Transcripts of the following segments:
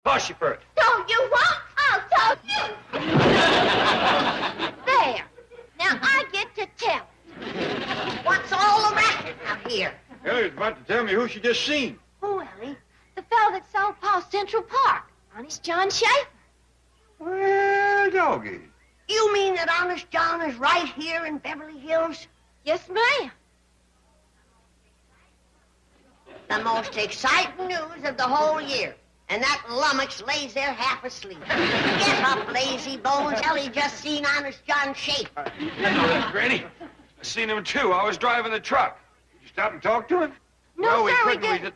Toss you first. Don't you want? I'll toss you. There. Now I get to tell. What's all the racket out here? Ellie's about to tell me who she just seen. Who, Ellie? The fellow that sold Paul Central Park. Honest John Schaefer. Well, doggy. You mean that Honest John is right here in Beverly Hills? Yes, ma'am. The most exciting news of the whole year. And that lummox lays there half asleep. Get up, lazy bones. Ellie just seen Honest John Schaefer. Granny, I seen him too. I was driving the truck. Did you stop and talk to him? No, we sir, we couldn't. didn't.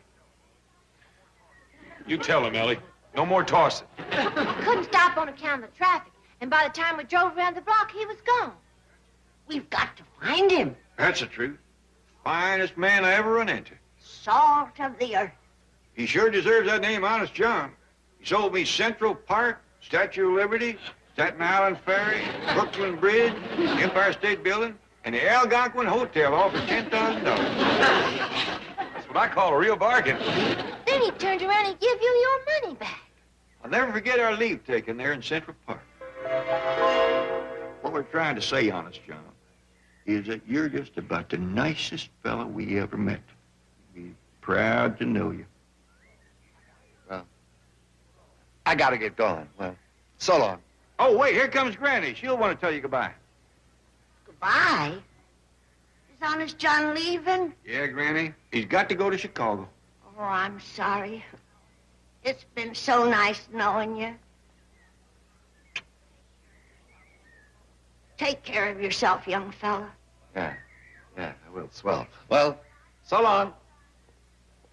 You tell him, Ellie. No more tossing. Couldn't stop on account of the traffic. And by the time we drove around the block, he was gone. We've got to find him. That's the truth. Finest man I ever run into. Salt of the earth. He sure deserves that name, Honest John. He sold me Central Park, Statue of Liberty, Staten Island Ferry, Brooklyn Bridge, Empire State Building, and the Algonquin Hotel, all for $10,000. That's what I call a real bargain. Then he turned around and give you your money back. I'll never forget our leave taking there in Central Park. What we're trying to say, Honest John, is that you're just about the nicest fellow we ever met. We're proud to know you. Well, I gotta get going. Well, so long. Oh, wait, here comes Granny. She'll want to tell you goodbye. Goodbye? Is Honest John leaving? Yeah, Granny. He's got to go to Chicago. Oh, I'm sorry. It's been so nice knowing you. Take care of yourself, young fella. Yeah, I will. Swell. Well, so long.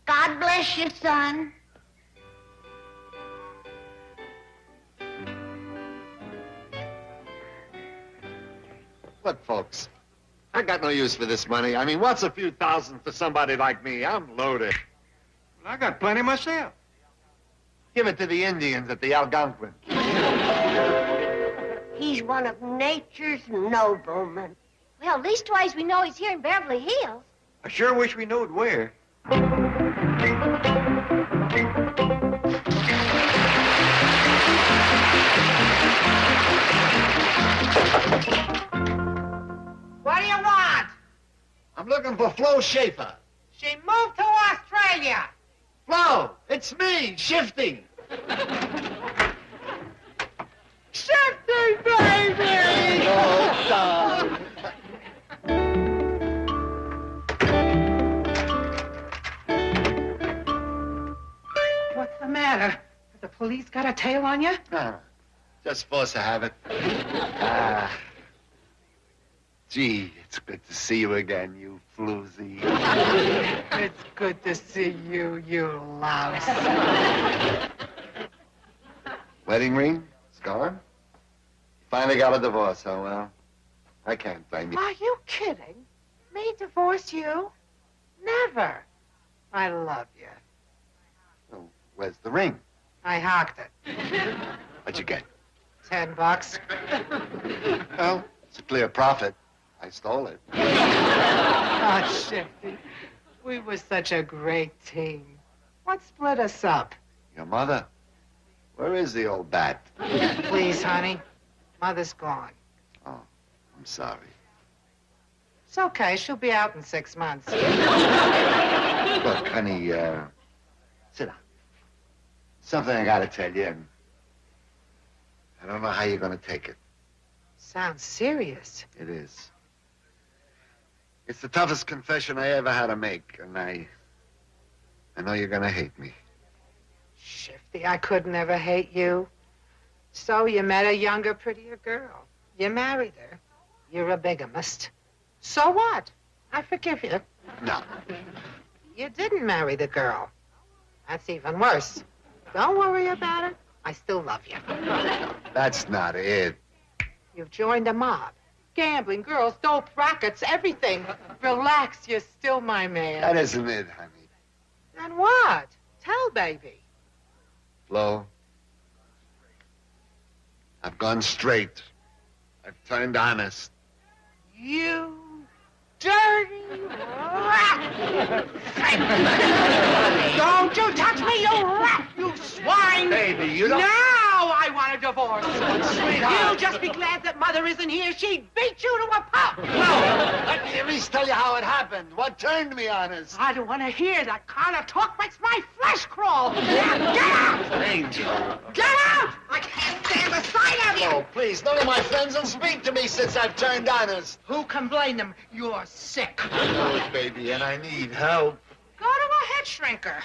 God bless you, son. Look, folks, I got no use for this money. I mean, what's a few thousand for somebody like me? I'm loaded. Well, I got plenty myself. Give it to the Indians at the Algonquin. He's one of nature's noblemen. Well, leastwise we know he's here in Beverly Hills. I sure wish we knowed where. What do you want? I'm looking for Flo Schaefer. She moved to Australia. Flo, it's me, Shifty. Shifty, baby! Oh, God. What's the matter? Has the police got a tail on you? No, just supposed to have it. Gee, it's good to see you again, you floozy. It's good to see you, you louse. Wedding ring? It's gone? Finally got a divorce, oh well. I can't blame you. Are you kidding? Me divorce you? Never. I love you. Oh, where's the ring? I hocked it. What'd you get? $10. Well, it's a clear profit. I stole it. Oh, Shifty. We were such a great team. What split us up? Your mother? Where is the old bat? Please, honey. Mother's gone. Oh, I'm sorry. It's okay. She'll be out in 6 months. Look, honey, sit down. Something I gotta tell you, and I don't know how you're gonna take it. Sounds serious. It is. It's the toughest confession I ever had to make, and I know you're gonna hate me. Shifty, I could never hate you. So you met a younger, prettier girl. You married her. You're a bigamist. So what? I forgive you. No. You didn't marry the girl. That's even worse. Don't worry about it. I still love you. That's not it. You've joined a mob. Gambling, girls, dope, rackets, everything. Relax, you're still my man. That isn't it, honey. Then what? Tell, baby. Flo, I've gone straight. I've turned honest. You dirty rat! Don't you touch me, you rat, you swine! Baby, you don't... Now I want a divorce. Sweetheart. You'll just be glad that Mother isn't here. She'd beat you to a pulp. No! Let me at least tell you how it happened. What turned me honest? I don't want to hear that kind of talk. Makes my flesh crawl. Get out! Angel. Get out! I can't stand the sight of you. Oh, please, none of my friends will speak to me since I've turned honest. Who can blame them? You're sick. I know it, baby, and I need help. Go to a head shrinker.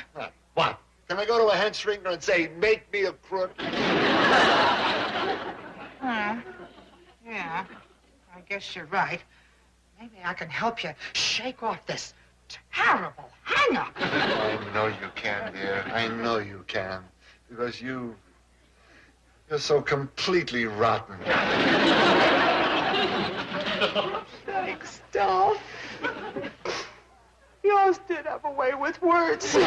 What? Can I go to a head shrinker and say, make me a crook? Yeah, I guess you're right. Maybe I can help you shake off this terrible hang-up. I know you can, dear. I know you can. Because you're so completely rotten. Thanks, doll. Yours did have a way with words.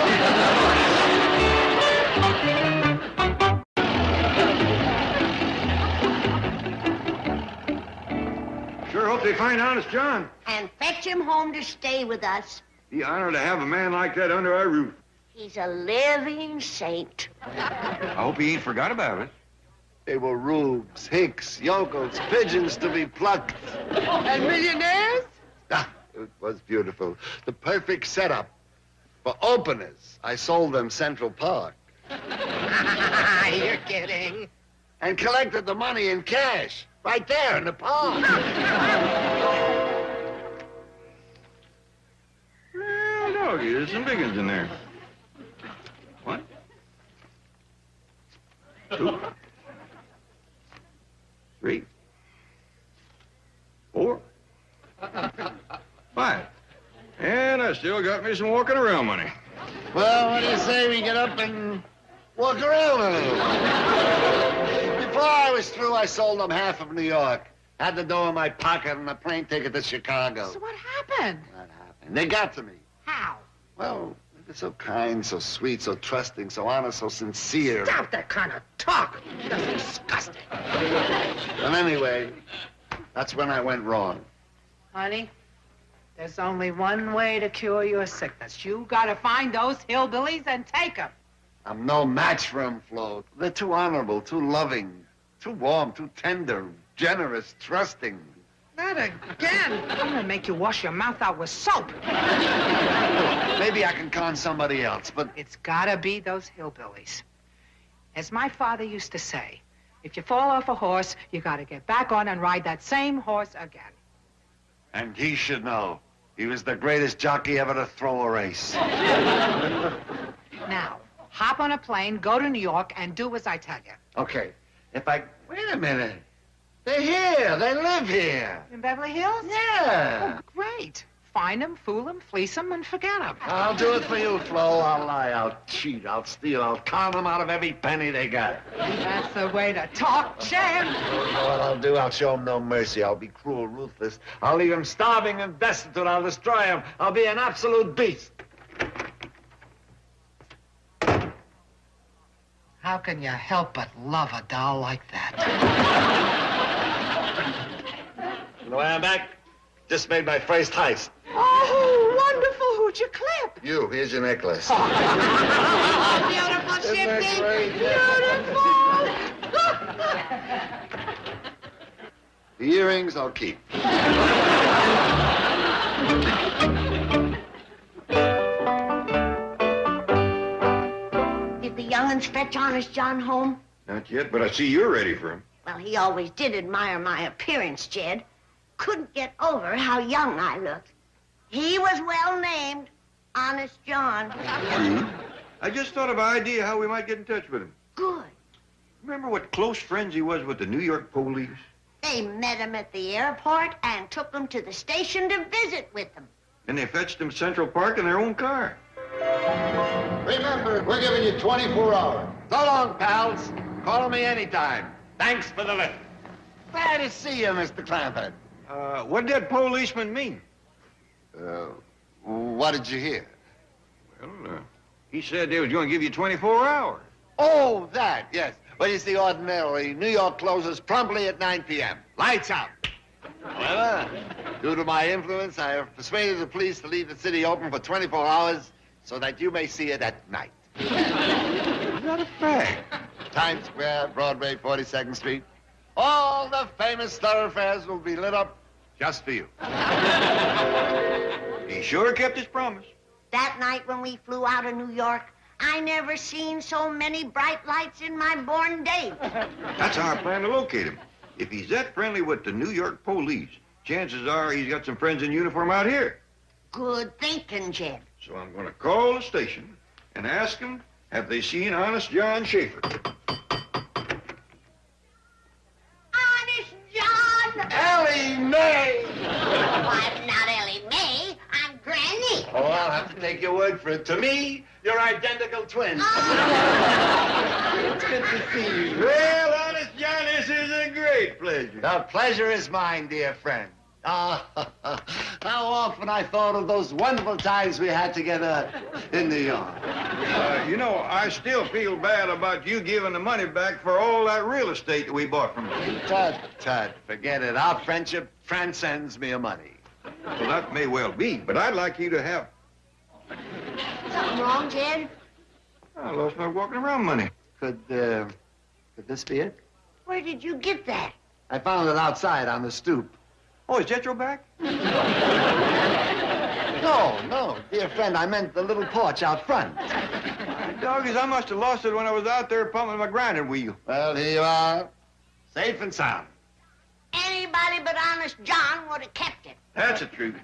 Sure hope they find Honest John. And fetch him home to stay with us. Be honored to have a man like that under our roof. He's a living saint. I hope he ain't forgot about it. They were rubes, hicks, yokels, pigeons to be plucked. And millionaires? Ah, it was beautiful. The perfect setup. For openers, I sold them Central Park. You're kidding. And collected the money in cash. Right there in the park. Well, doggy, there's some big ones in there. One, 2, 3, 4, 5. And I still got me some walking around money. Well, what do you say we get up and walk around a little? Before I was through, I sold them half of New York. Had the dough in my pocket and a plane ticket to Chicago. So what happened? What happened? They got to me. How? Well, they're so kind, so sweet, so trusting, so honest, so sincere. Stop that kind of talk. That's disgusting. And anyway, that's when I went wrong. Honey, there's only one way to cure your sickness. You gotta find those hillbillies and take them. I'm no match for them, Flo. They're too honorable, too loving, too warm, too tender, generous, trusting. Not again. I'm gonna make you wash your mouth out with soap. Maybe I can con somebody else, but... It's gotta be those hillbillies. As my father used to say, if you fall off a horse, you gotta get back on and ride that same horse again. And he should know. He was the greatest jockey ever to throw a race. Now, hop on a plane, go to New York, and do as I tell you. Okay, if I... Wait a minute. They're here. They live here. In Beverly Hills? Yeah. Oh, great. Find them, fool them, fleece them, and forget them. I'll do it for you, Flo. I'll lie, I'll cheat, I'll steal, I'll con them out of every penny they got. That's the way to talk, champ. You know what I'll do? I'll show them no mercy. I'll be cruel, ruthless. I'll leave them starving and destitute. I'll destroy them. I'll be an absolute beast. How can you help but love a doll like that? On the way I'm back, just made my first heist. Oh, wonderful. Who'd you clip? You, here's your necklace. Oh, beautiful, Isn't that Shifty. great? Beautiful. The earrings I'll keep. Did the young'uns fetch Honest John home? Not yet, but I see you're ready for him. Well, he always did admire my appearance, Jed. Couldn't get over how young I looked. He was well named, Honest John. True. I just thought of an idea how we might get in touch with him. Good. Remember what close friends he was with the New York police? They met him at the airport and took him to the station to visit with them. And they fetched him Central Park in their own car. Remember, we're giving you 24 hours. So long, pals. Call me anytime. Thanks for the lift. Glad to see you, Mr. Clampett. What did that policeman mean? What did you hear? Well, he said they was going to give you 24 hours. Oh, that, yes. Well, you see, ordinarily, New York closes promptly at 9 p.m. Lights out. However, Due to my influence, I have persuaded the police to leave the city open for 24 hours so that you may see it at night. Is that a fact? Times Square, Broadway, 42nd Street. All the famous thoroughfares will be lit up just for you. He sure kept his promise. That night when we flew out of New York, I never seen so many bright lights in my born days. That's our plan to locate him. If he's that friendly with the New York police, chances are he's got some friends in uniform out here. Good thinking, Jed. So I'm going to call the station and ask them, have they seen Honest John Schaefer? Honest John! Ellie Mae! Oh, I'm not Ellie Mae. I'm Granny. Oh, I'll have to take your word for it. To me, you're identical twins. It's good to see you. Well, Honest John, this is a great pleasure. The pleasure is mine, dear friend. Ah, how often I thought of those wonderful times we had together in New York. You know, I still feel bad about you giving the money back for all that real estate that we bought from you. Tut, forget it. Our friendship transcends mere money. Well, that may well be, but I'd like you to have... Something wrong, Jed? I lost my walking around money. Could this be it? Where did you get that? I found it outside on the stoop. Oh, is Jethro back? No, dear friend, I meant the little porch out front. Doggies, I must have lost it when I was out there pumping my grinding wheel. Well, here you are, safe and sound. Anybody but Honest John would have kept it. That's the truth.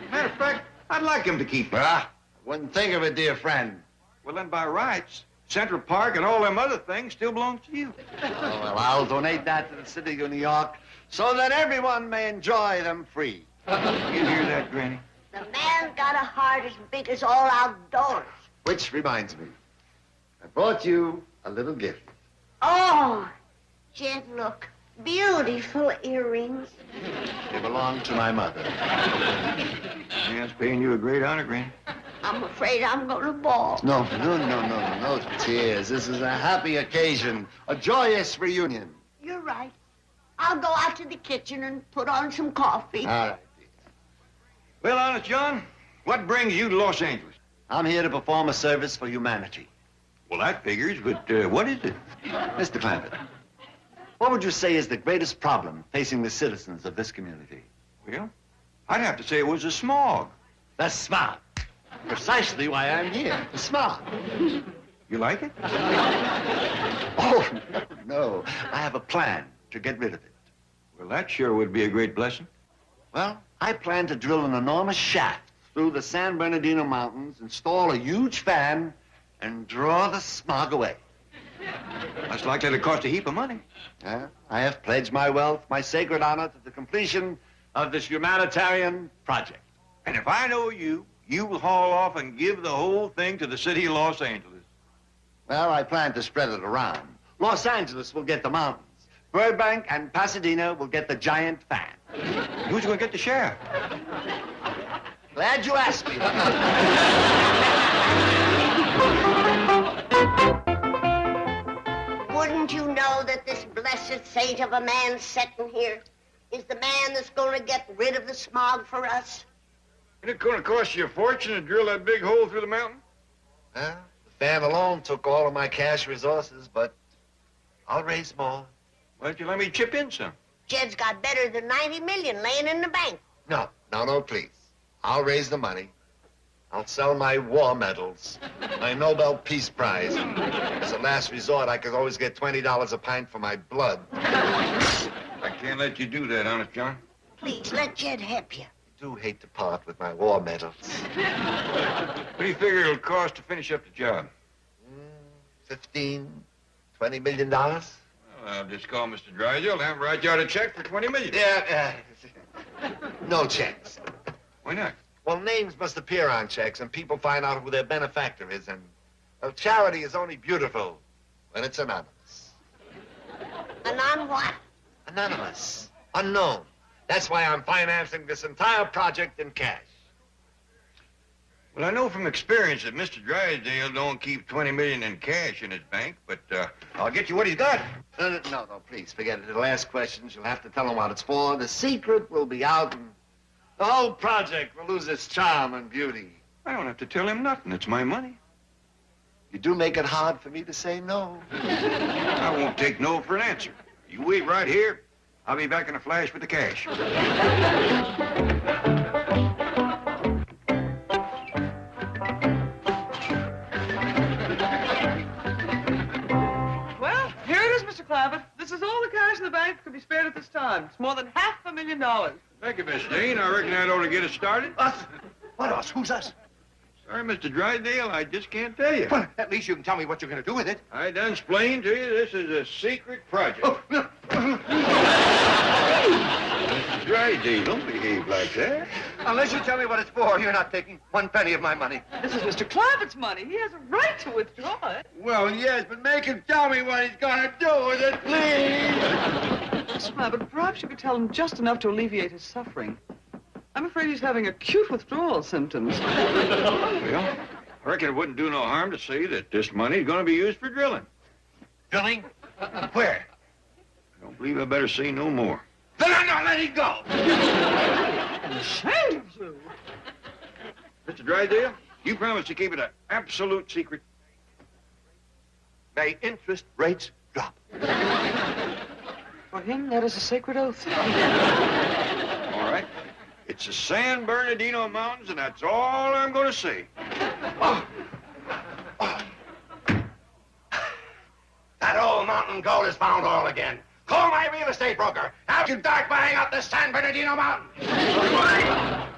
Matter of fact, I'd like him to keep it. Ah, wouldn't think of it, dear friend. Well, then by rights, Central Park and all them other things still belongs to you. Oh, well, I'll donate that to the city of New York so that everyone may enjoy them free. You hear that, Granny? The man's got a heart as big as all outdoors. Which reminds me, I brought you a little gift. Oh, Jed, look. Beautiful earrings. They belong to my mother. Man's paying you a great honor, Granny. I'm afraid I'm going to bawl. No tears. This is a happy occasion, a joyous reunion. You're right. I'll go out to the kitchen and put on some coffee. All right. Well, Honest John, what brings you to Los Angeles? I'm here to perform a service for humanity. Well, that figures, but what is it? Mr. Clampett, what would you say is the greatest problem facing the citizens of this community? Well, I'd have to say it was the smog. The smog. Precisely why I'm here, the smog. You like it? Oh, no. I have a plan to get rid of it. Well, that sure would be a great blessing. Well, I plan to drill an enormous shaft through the San Bernardino Mountains, install a huge fan, and draw the smog away. That's likely to cost a heap of money. I have pledged my wealth, my sacred honor, to the completion of this humanitarian project. And if I know you, you will haul off and give the whole thing to the city of Los Angeles. Well, I plan to spread it around. Los Angeles will get the mountains. Burbank and Pasadena will get the giant fan. Who's going to get the shaft? Glad you asked me. Wouldn't you know that this blessed saint of a man sitting here is the man that's going to get rid of the smog for us? Isn't it going to cost you a fortune to drill that big hole through the mountain? The fan alone took all of my cash resources, but I'll raise more. Why don't you let me chip in some? Jed's got better than 90 million laying in the bank. No, please. I'll raise the money. I'll sell my war medals, my Nobel Peace Prize. And as a last resort, I could always get $20 a pint for my blood. I can't let you do that, Honest John. Please, let Jed help you. I do hate to part with my war medals. What do you figure it'll cost to finish up the job? $15, $20 million? I'll just call Mr. Drysdale and have him write you out a check for $20 million. Yeah, no checks. Why not? Well, names must appear on checks, and people find out who their benefactor is, and well, charity is only beautiful when it's anonymous. Anon what? Anonymous. Unknown. That's why I'm financing this entire project in cash. Well, I know from experience that Mr. Drysdale don't keep $20 million in cash in his bank, but I'll get you what he's got. No, please, forget it. He'll ask questions. You'll have to tell him what it's for. The secret will be out in The whole project will lose its charm and beauty. I don't have to tell him nothing. It's my money. You do make it hard for me to say no. I won't take no for an answer. You wait right here. I'll be back in a flash with the cash. Well, here it is, Mr. Clampett. This is all the cash in the bank that could be spared at this time. It's more than $500,000. Thank you, Miss Dean. I reckon that ought to get us started. Us? What us? Who's us? Sorry, Mr. Drysdale, I just can't tell you. Well, at least you can tell me what you're going to do with it. I done explained to you this is a secret project. Mr. Drysdale, don't behave like that. Unless you tell me what it's for, you're not taking one penny of my money. This is Mr. Clampett's money. He has a right to withdraw it. Well, yes, but make him tell me what he's going to do with it, please. Mr. Clampett, perhaps you could tell him just enough to alleviate his suffering. I'm afraid he's having acute withdrawal symptoms. Well, I reckon it wouldn't do no harm to say that this money's going to be used for drilling. Drilling? Where? I don't believe I better say no more. Then I'm not letting go. I'm ashamed of you. Mr. Drysdale, you promised to keep it an absolute secret. May interest rates drop. For him, that is a sacred oath. All right. It's the San Bernardino Mountains, and that's all I'm going to say. Oh. Oh. That old mountain gold is found oil again. Call my real estate broker. Have you start buying up the San Bernardino Mountain.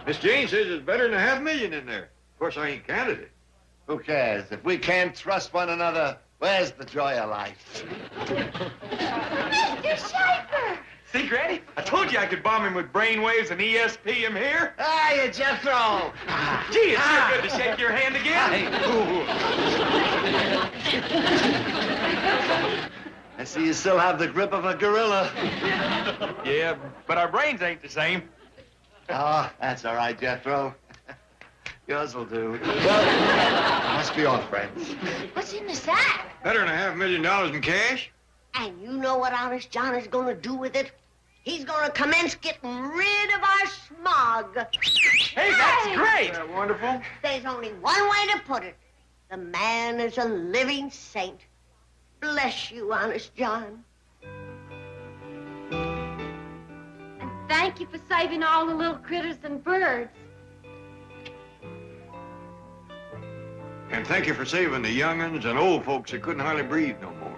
Miss Jane says there's better than $500,000 in there. Of course, I ain't counted it. Who cares? If we can't trust one another, where's the joy of life? Mr. Schaefer! See, Granny? I told you I could bomb him with brainwaves and ESP him here. Hiya, Jethro. Gee, it's sure good to shake your hand again. I see you still have the grip of a gorilla. Yeah, but our brains ain't the same. Oh, that's all right, Jethro. Yours will do. Well, must be all friends. What's in the sack? Better than $500,000 in cash. And you know what Honest John is going to do with it? He's going to commence getting rid of our smog. Hey, that's great. Isn't that wonderful? There's only one way to put it. The man is a living saint. Bless you, Honest John. And thank you for saving all the little critters and birds. And thank you for saving the young'uns and old folks that couldn't hardly breathe no more.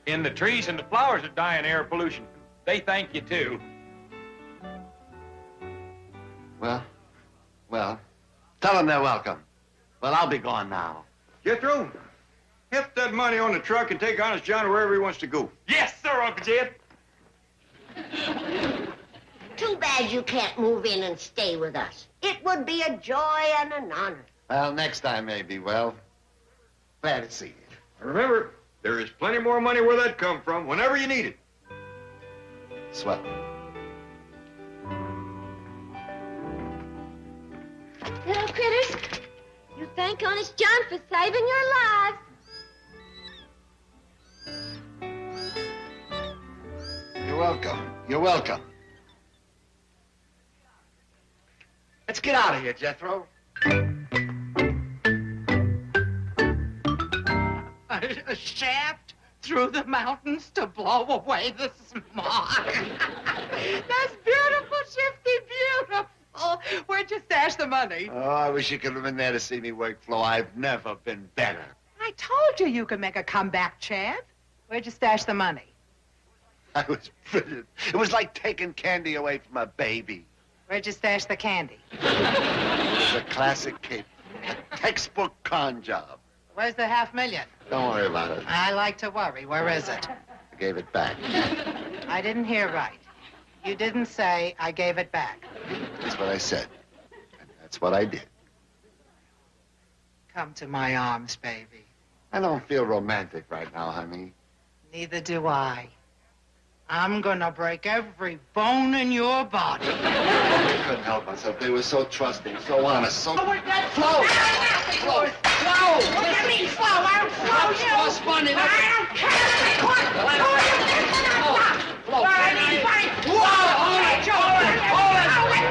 And the trees and the flowers are dying air pollution. They thank you, too. Well, tell them they're welcome. Well, I'll be gone now. Jethro, heft that money on the truck and take Honest John wherever he wants to go. Yes, sir, Uncle Jed. Too bad you can't move in and stay with us. It would be a joy and an honor. Well, next time maybe. Well, glad to see you. Remember, there is plenty more money where that come from whenever you need it. Swell. Little critters, you thank Honest John for saving your lives. You're welcome. You're welcome. Let's get out of here, Jethro. A shaft through the mountains to blow away the smog. That's beautiful, Shifty, beautiful. Where'd you stash the money? Oh, I wish you could have been there to see me work, Flo. I've never been better. I told you could make a comeback, Chad. Where'd you stash the money? I was brilliant. It was like taking candy away from a baby. Where'd you stash the candy? It was a classic kid. A textbook con job. Where's the $500,000? Don't worry about it. I like to worry. Where is it? I gave it back. I didn't hear right. You didn't say I gave it back. That's what I said. And that's what I did. Come to my arms, baby. I don't feel romantic right now, honey. Neither do I. I'm gonna break every bone in your body. I couldn't help myself. They were so trusting, so honest, so... Oh, wait, that's... Flo! Flo! Slow! Look at me, slow! I'll slow you! Slow, Spunny! I don't care! Flo! Flo! Hold it! Hold it!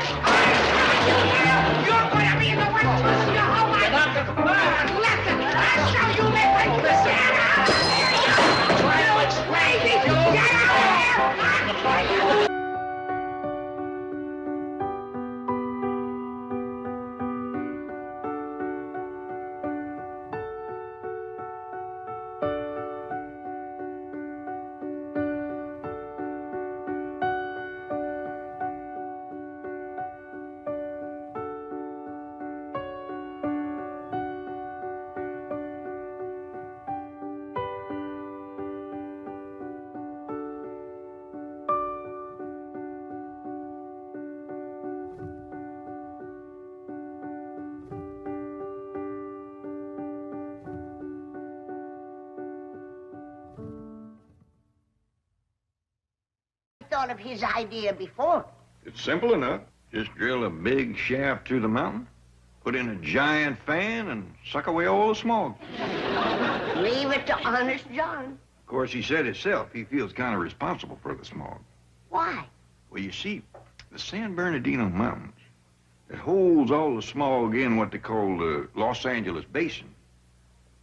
thought of his idea before. It's simple enough. Just drill a big shaft through the mountain, put in a giant fan, and suck away all the smog. Leave it to Honest John. Of course, he said himself he feels kind of responsible for the smog. Why? Well, you see, the San Bernardino Mountains, it holds all the smog in what they call the Los Angeles Basin,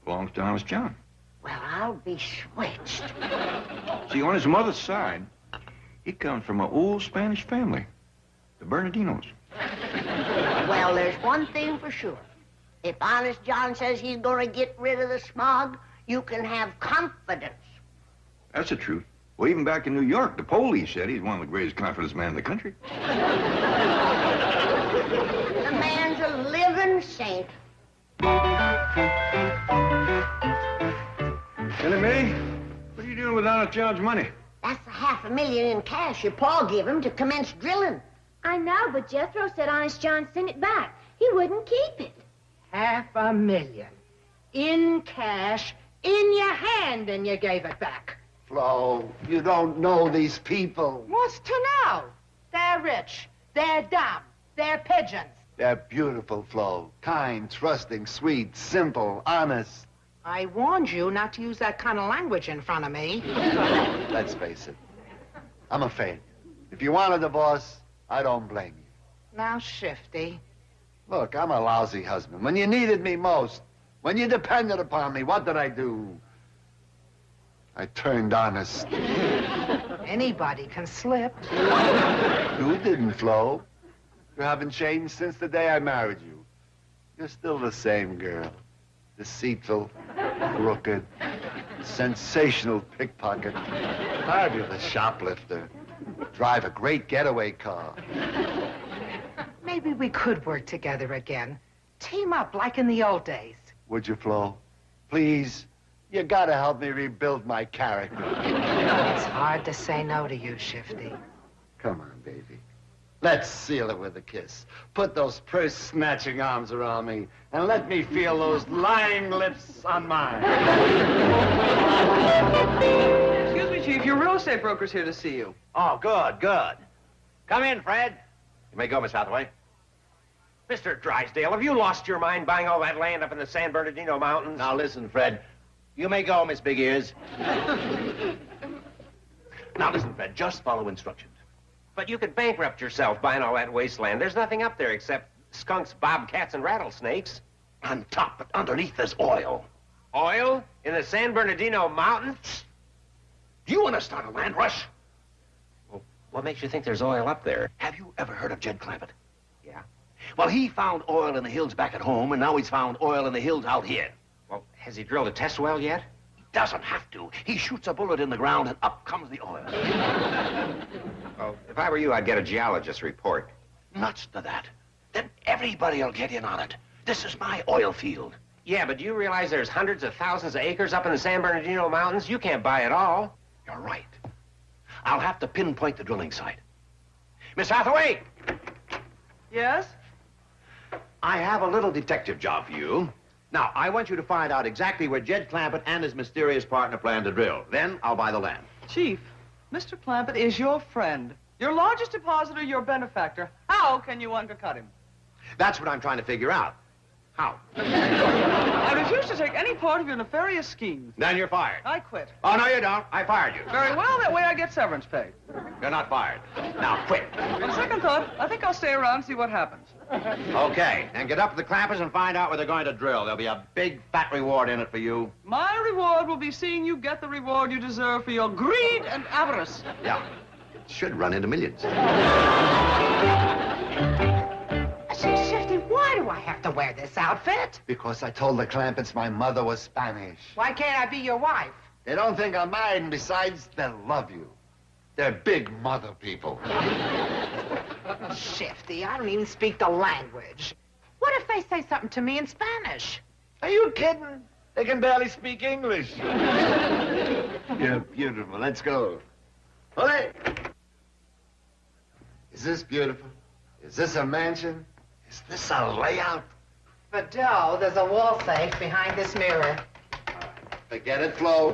belongs to Honest John. Well, I'll be switched. See, on his mother's side, he comes from an old Spanish family, the Bernardinos. Well, there's one thing for sure. If Honest John says he's going to get rid of the smog, you can have confidence. That's the truth. Well, even back in New York, the police said he's one of the greatest confidence men in the country. The man's a living saint. Billy May, what are you doing with Honest John's money? That's the $500,000 in cash your pa gave him to commence drilling. I know, but Jethro said Honest John sent it back. He wouldn't keep it. $500,000 in cash, in your hand, and you gave it back. Flo, you don't know these people. What's to know? They're rich. They're dumb. They're pigeons. They're beautiful, Flo. Kind, trusting, sweet, simple, honest. I warned you not to use that kind of language in front of me. Let's face it. I'm a failure. If you want a divorce, I don't blame you. Now, Shifty. Look, I'm a lousy husband. When you needed me most, when you depended upon me, what did I do? I turned honest. Anybody can slip. You didn't, Flo. You haven't changed since the day I married you. You're still the same girl. Deceitful, crooked, sensational pickpocket, fabulous shoplifter, drive a great getaway car. Maybe we could work together again. Team up like in the old days. Would you, Flo? Please? You gotta help me rebuild my character. It's hard to say no to you, Shifty. Come on, baby. Let's seal it with a kiss. Put those purse-snatching arms around me, and let me feel those lying lips on mine. Excuse me, Chief. Your real estate broker's here to see you. Oh, good, good. Come in, Fred. You may go, Miss Hathaway. Mr. Drysdale, have you lost your mind buying all that land up in the San Bernardino Mountains? Now, listen, Fred. You may go, Miss Big Ears. Now, listen, Fred. Just follow instructions. But you could bankrupt yourself buying all that wasteland. There's nothing up there except skunks, bobcats, and rattlesnakes. On top, but underneath there's oil. Oil? In the San Bernardino Mountains? Do you want to start a land rush? Well, what makes you think there's oil up there? Have you ever heard of Jed Clampett? Yeah. Well, he found oil in the hills back at home, and now he's found oil in the hills out here. Well, has he drilled a test well yet? He doesn't have to. He shoots a bullet in the ground, and up comes the oil. Well, if I were you, I'd get a geologist's report. Nuts to that. Then everybody will get in on it. This is my oil field. Yeah, but do you realize there's hundreds of thousands of acres up in the San Bernardino Mountains? You can't buy it all. You're right. I'll have to pinpoint the drilling site. Miss Hathaway! Yes? I have a little detective job for you. Now, I want you to find out exactly where Jed Clampett and his mysterious partner plan to drill. Then I'll buy the land. Chief, Mr. Clampett is your friend. Your largest depositor, your benefactor. How can you undercut him? That's what I'm trying to figure out. How? I refuse to take any part of your nefarious schemes. Then you're fired. I quit. Oh, no, you don't. I fired you. Very well, that way I get severance pay. You're not fired. Now, quit. On second thought, I think I'll stay around and see what happens. Okay, and get up to the Clampetts and find out where they're going to drill. There'll be a big, fat reward in it for you. My reward will be seeing you get the reward you deserve for your greed and avarice. Yeah, it should run into millions. Say, Shifty, why do I have to wear this outfit? Because I told the Clampetts my mother was Spanish. Why can't I be your wife? They don't think I'm married, and besides, they love you. They're big mother people. Shifty, I don't even speak the language. What if they say something to me in Spanish? Are you kidding? They can barely speak English. You're beautiful. Let's go. Ole! Is this beautiful? Is this a mansion? Is this a layout? Fidel, there's a wall safe behind this mirror. Forget it, Flo.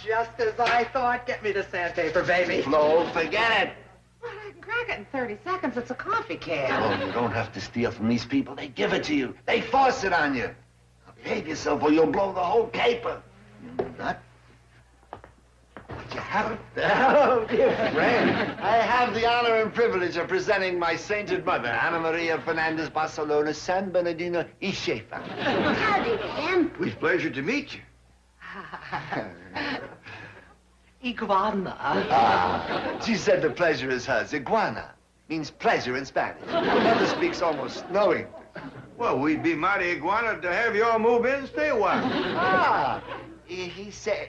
Just as I thought. Get me the sandpaper, baby. Flo, forget it. Well, I can crack it in 30 seconds. It's a coffee can. Oh, you don't have to steal from these people. They give it to you. They force it on you. Now, behave yourself or you'll blow the whole caper. You nut. What you have? Oh, dear friend. I have the honor and privilege of presenting my sainted mother, Ana Maria Fernandez Barcelona San Bernardino y Schaefer. Howdy, Sam. It's a pleasure to meet you. Iguana. She said the pleasure is hers. Iguana means pleasure in Spanish. Mother speaks almost no English. Well, we'd be mighty iguana to have you all move in and stay a while. He said,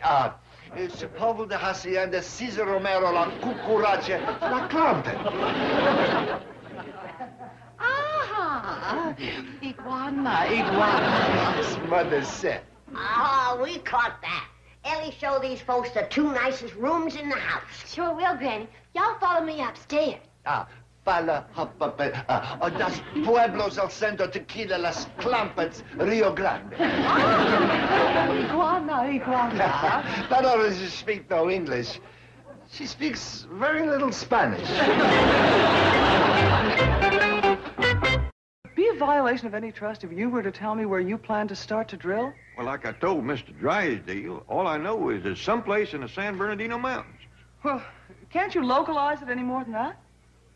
su povo de hacienda Cesar Romero la cucuracha la Clampetts. Iguana. His mother said. Oh, we caught that. Ellie, show these folks the 2 nicest rooms in the house. Sure will, Granny. Y'all follow me upstairs. Fala das pueblos al centro tequila las Clampetts, Rio Grande. Iguana. Not only does she speak no English, she speaks very little Spanish. It'd be a violation of any trust if you were to tell me where you plan to start to drill. Well, like I told Mr. Drysdale, all I know is there's someplace in the San Bernardino Mountains. Well, can't you localize it any more than that?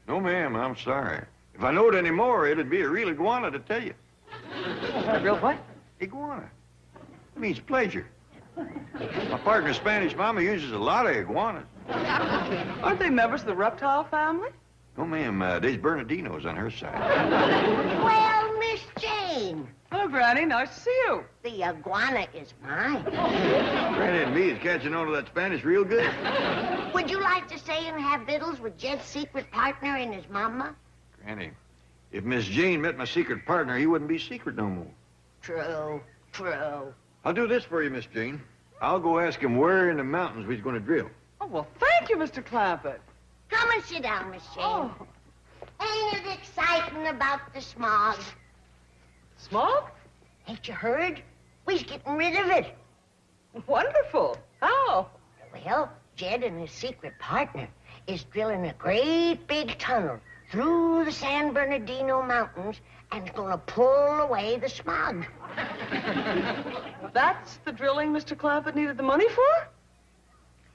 No, ma'am, I'm sorry. If I knowed any more, it'd be a real iguana to tell you. A real what? Iguana. It means pleasure. My partner's Spanish mama uses a lot of iguanas. Aren't they members of the reptile family? No, ma'am, there's Bernardinos on her side. Well, Miss Jane, Hello, Granny. Nice to see you. the iguana is mine. Granny and me is catching on to that Spanish real good. Would you like to stay and have victuals with Jed's secret partner and his mama? Granny, if Miss Jane met my secret partner, he wouldn't be secret no more. True, true. I'll do this for you, Miss Jane. I'll go ask him where in the mountains we're going to drill. Oh, well, thank you, Mr. Clampett. Come and sit down, Miss Jane. Oh, Ain't it exciting about the smog? smog? Ain't you heard? We's getting rid of it. Wonderful. How? Well, Jed and his secret partner is drilling a great big tunnel through the San Bernardino Mountains and gonna pull away the smog. That's the drilling Mr. Clampett needed the money for?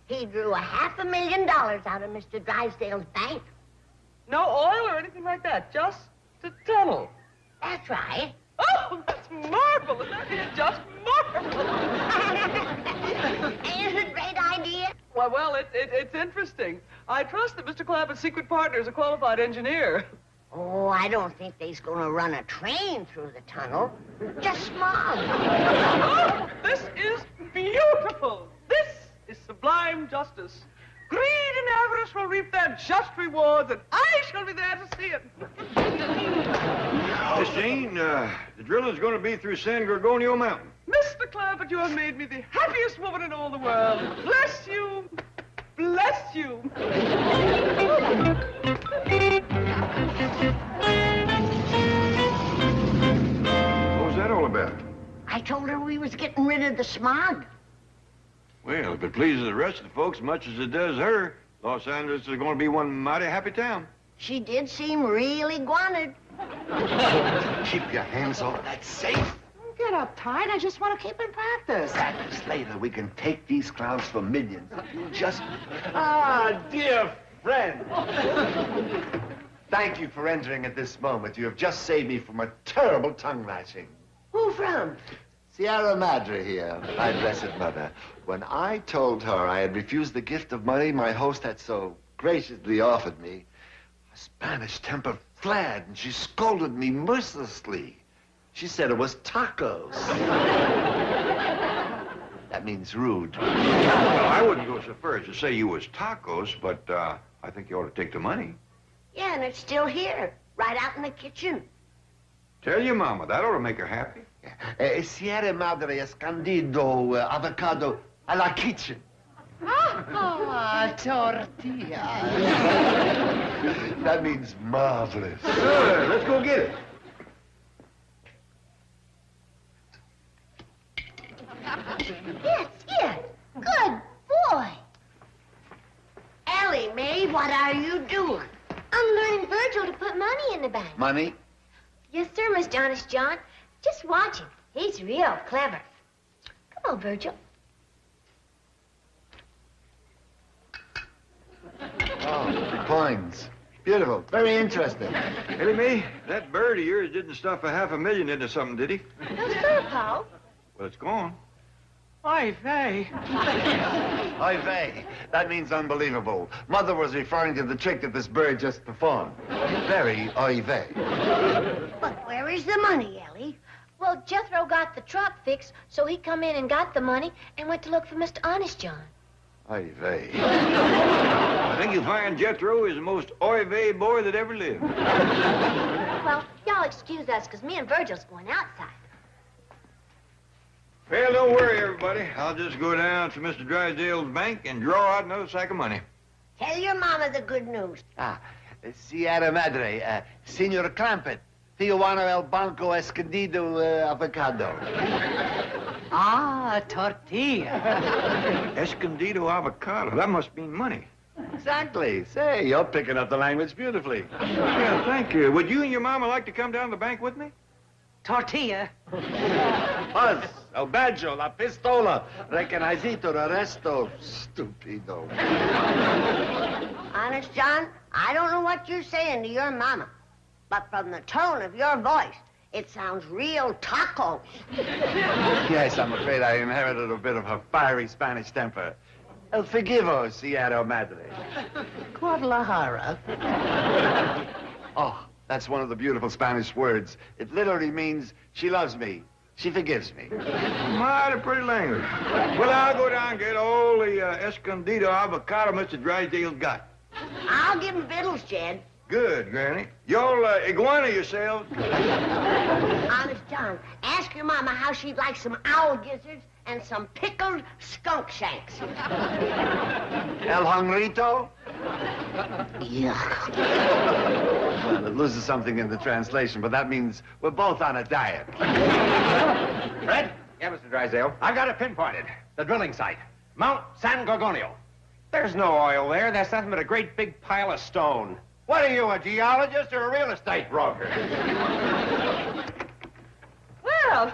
He drew $500,000 out of Mr. Drysdale's bank. No oil or anything like that, just a tunnel. That's right. Oh, that's marvelous. That is just marvelous. Ain't it a great idea? Well, it's interesting. I trust that Mr. Clampett's secret partner is a qualified engineer. Oh, I don't think they's gonna run a train through the tunnel. Just smog. Oh, this is beautiful. This is sublime justice. Greed and avarice will reap their just rewards, and I shall be there to see it. Miss Jane, the drilling's going to be through San Gorgonio Mountain. Mr. Clampett, you have made me the happiest woman in all the world. Bless you. Bless you. What was that all about? I told her we was getting rid of the smog. Well, if it pleases the rest of the folks much as it does her, Los Angeles is going to be one mighty happy town. She did seem really iguanid. Keep your hands off that safe. Don't get uptight. I just want to keep in practice. Practice later. We can take these clowns for millions. Just... dear friend. Thank you for entering at this moment. You have just saved me from a terrible tongue lashing. Who from? Sierra Madre here, my blessed mother. When I told her I had refused the gift of money my host had so graciously offered me, her Spanish temper flared and she scolded me mercilessly. She said it was tacos. That means rude. Well, I wouldn't go so far as to say you was tacos, but I think you ought to take the money. Yeah, and it's still here, right out in the kitchen. Tell your mama. That ought to make her happy. Sierra Madre escondido avocado a la kitchen. Tortilla. That means marvelous. Good. Let's go get it. Yes, yes. What are you doing? I'm learning Virgil to put money in the bank. Money? Yes, sir, Mr. Honest John. Just watch him. He's real clever. Come on, Virgil. Oh, coins. Beautiful. Very interesting. Ellie Mae, that bird of yours didn't stuff $500,000 into something, did he? No, sir, Paul. Well, it's gone. Oy vey. Oy vey. That means unbelievable. Mother was referring to the trick that this bird just performed. Very oy vey. But where is the money, Ellie? Well, Jethro got the truck fixed, so he come in and got the money and went to look for Mr. Honest John. Oy vey. I think you'll find Jethro is the most oy vey boy that ever lived. Well, y'all excuse us, because me and Virgil's going outside. Well, don't worry, everybody. I'll just go down to Mr. Drysdale's bank and draw out another sack of money. Tell your mama the good news. Sierra Madre, Senor Clampett, Tijuana El Banco Escondido Avocado. Ah, tortilla. Escondido avocado. That must mean money. Exactly. Say, you're picking up the language beautifully. Yeah, thank you. Would you and your mama like to come down to the bank with me? Tortilla. Buzz, el badjo, la pistola, reconocito, arresto, stupido. Honest, John, I don't know what you're saying to your mama, but from the tone of your voice, it sounds real tacos. Yes, I'm afraid I inherited a bit of her fiery Spanish temper. El forgivo, Sierra Madre. Guadalajara. Oh, that's one of the beautiful Spanish words. It literally means she loves me. She forgives me. Mighty pretty language. Well, I'll go down and get all the Escondido avocado Mr. Drysdale's got. I'll give him victuals, Jed. Good, Granny. Y'all iguana yourselves. Honest, John, ask your mama how she'd like some owl gizzards and some pickled skunk shanks. El Hungrito? Yuck. Well, it loses something in the translation, but that means we're both on a diet. Fred? Yeah, Mr. Drysdale? I got it pinpointed. The drilling site. Mount San Gorgonio. There's no oil there. That's nothing but a great big pile of stone. What are you, a geologist or a real estate broker? Well,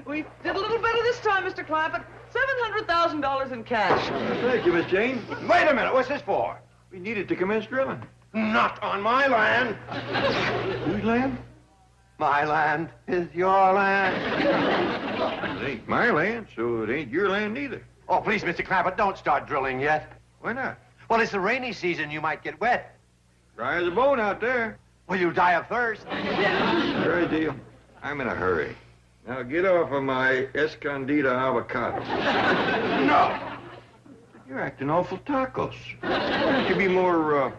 we did a little better this time, Mr. Clampett. $700,000 in cash. Thank you, Miss Jane. Wait a minute. What's this for? We needed to commence drilling. Not on my land. Whose land? My land is your land. It ain't my land, so it ain't your land either. Oh, please, Mr. Clampett, don't start drilling yet. Why not? Well, it's the rainy season. You might get wet. Dry as a bone out there. Will you die of thirst? Very deal. I'm in a hurry. Now get off of my Escondido avocado. No. You're acting awful tacos. You could be more,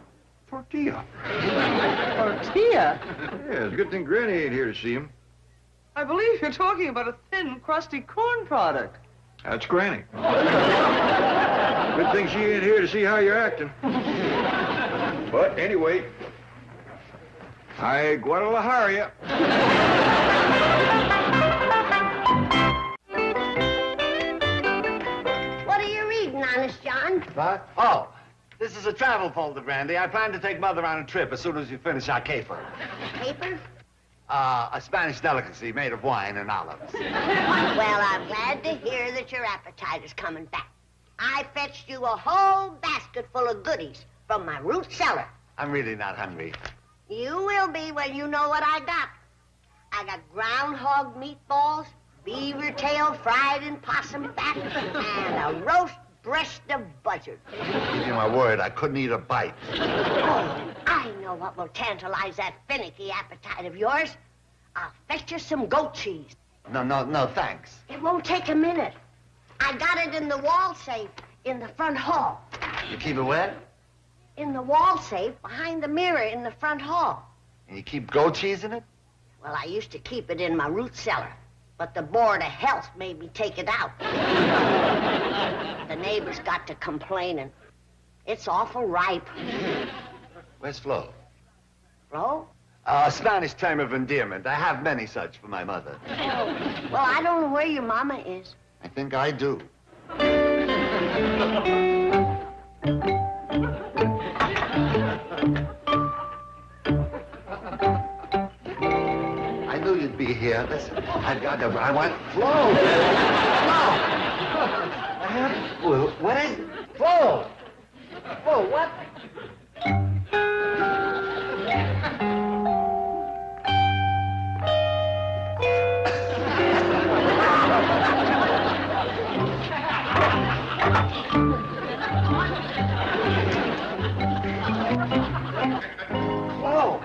tortilla. Tortilla? Yeah, it's a good thing Granny ain't here to see him. I believe you're talking about a thin, crusty corn product. That's Granny. Good thing she ain't here to see how you're acting. But anyway, I Guadalajara ya. What are you reading, Honest John? What? Oh, this is a travel folder, Brandy. I plan to take Mother on a trip as soon as we finish our caper. Paper? A Spanish delicacy made of wine and olives. Well, I'm glad to hear that your appetite is coming back. I fetched you a whole basket full of goodies from my root cellar. I'm really not hungry. You will be when you know what I got. I got groundhog meatballs, beaver tail fried in possum fat, and a roast breast of buzzard. Give you my word, I couldn't eat a bite. Oh, I know what will tantalize that finicky appetite of yours. I'll fetch you some goat cheese. No, thanks. It won't take a minute. I got it in the wall safe in the front hall. You keep it wet? In the wall safe behind the mirror in the front hall. And you keep goat cheese in it? Well, I used to keep it in my root cellar, but the Board of Health made me take it out. The neighbors got to complaining. It's awful ripe. Where's Flo? Flo? A Spanish term of endearment. I have many such for my mother. Well, I don't know where your mama is. I think I do. listen. I want Flo. Flo. What is it? Flo. Flo, what? Flo.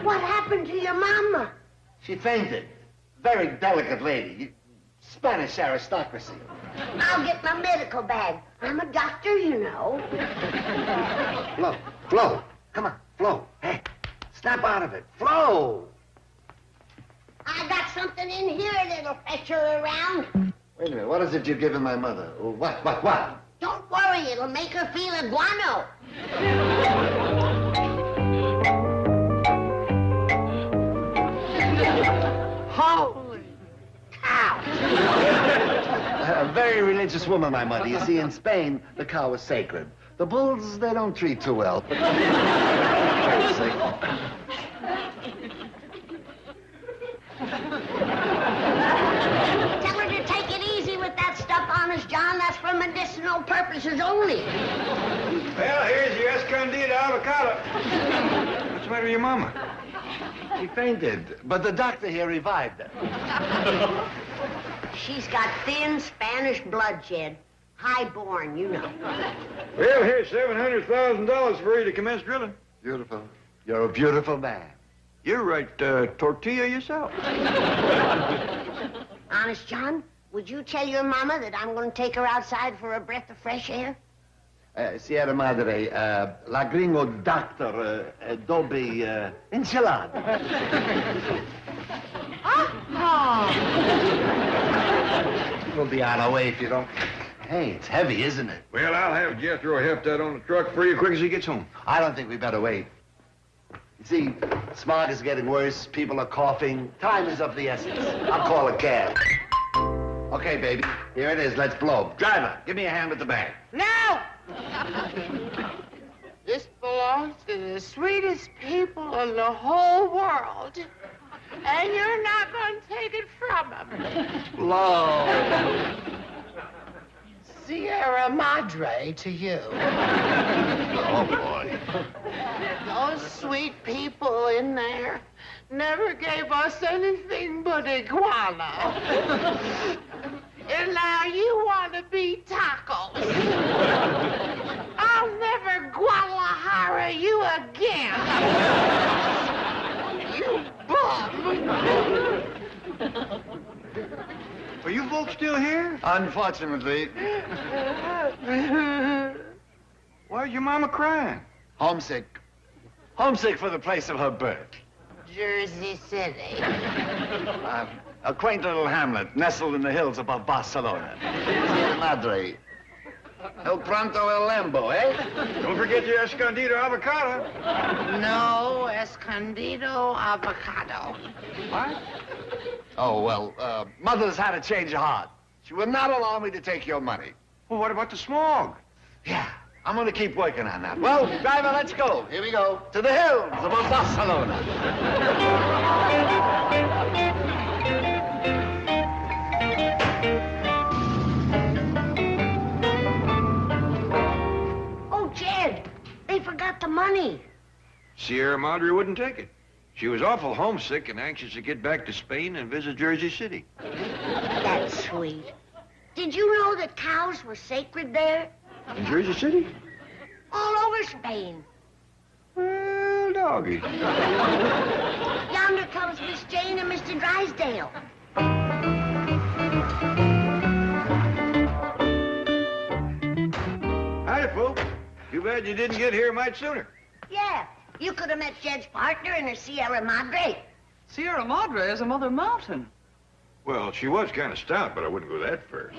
What happened to your mama? She fainted. Very delicate lady. Spanish aristocracy. I'll get my medical bag. I'm a doctor, you know. Flo. Come on, Flo. Hey, snap out of it. Flo. I got something in here that'll fetch her around. Wait a minute. What is it you're giving my mother? What? Don't worry, it'll make her feel a guano. Holy cow! A very religious woman, my mother. You see, in Spain, the cow is sacred. The bulls, they don't treat too well. But... very sacred. Tell her to take it easy with that stuff, Honest John. That's for medicinal purposes only. Well, here's your escondida avocado. What's the matter with your mama? She fainted, but the doctor here revived her. She's got thin Spanish blood, Jed. High-born, you know. Well, here's $700,000 for you to commence drilling. Beautiful. You're a beautiful man. You're right, tortilla yourself. Honest John, would you tell your mama that I'm going to take her outside for a breath of fresh air? Sierra Madre, la gringo doctor, adobe, enchilada. We'll be on our way if you don't... Hey, it's heavy, isn't it? Well, I'll have Jethro heft that on the truck for you quick as he gets home. I don't think we better wait. You see, smog is getting worse, people are coughing. Time is of the essence. I'll call a cab. Okay, baby, here it is. Let's blow. Driver, give me a hand with the bag. No! This belongs to the sweetest people in the whole world. And you're not going to take it from them. Blow. Sierra Madre to you. Oh, boy. Those sweet people in there never gave us anything but iguana. And now you want to be tacos. I'll never Guadalajara you again. You bum. Are you folks still here? Unfortunately. Why's your mama crying? Homesick. Homesick for the place of her birth. Jersey City. A quaint little hamlet nestled in the hills above Barcelona. Madre. El pronto el lambo, eh? Don't forget your escondido avocado. No escondido avocado. What? Oh, well, Mother's had a change of heart. She would not allow me to take your money. Well, what about the smog? Yeah, I'm going to keep working on that. Well, driver, let's go. Here we go. To the hills above Barcelona. Oh, Jed, they forgot the money. Sierra Madre wouldn't take it. She was awful homesick and anxious to get back to Spain and visit Jersey City. That's sweet. Did you know that cows were sacred there? In Jersey City? All over Spain. Well, doggy. Yonder comes Miss Jane and Mr. Drysdale. Howdy, folks. Too bad you didn't get here much sooner. Yeah, you could have met Jed's partner in her Sierra Madre. Sierra Madre is a mother mountain. Well, she was kind of stout, but I wouldn't go that far.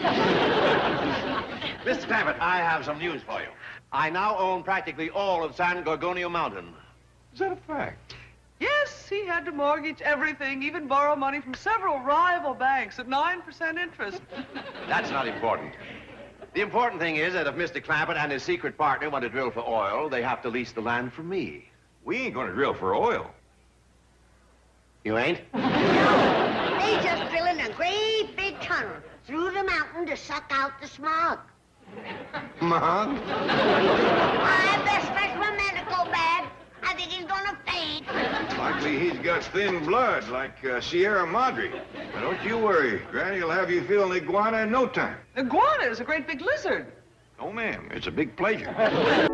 Mr. Clampett, I have some news for you. I now own practically all of San Gorgonio Mountain. Is that a fact? Yes, he had to mortgage everything, even borrow money from several rival banks at 9% interest. That's not important. The important thing is that if Mr. Clampett and his secret partner want to drill for oil, they have to lease the land from me. We ain't gonna drill for oil. You ain't? No, they just drilling a great big tunnel through the mountain to suck out the smog. Mom? I best stretch my medical bag. I think he's gonna faint. Likely he's got thin blood, like Sierra Madre. But don't you worry. Granny will have you feeling iguana in no time. Iguana is a great big lizard. Oh, ma'am, it's a big pleasure.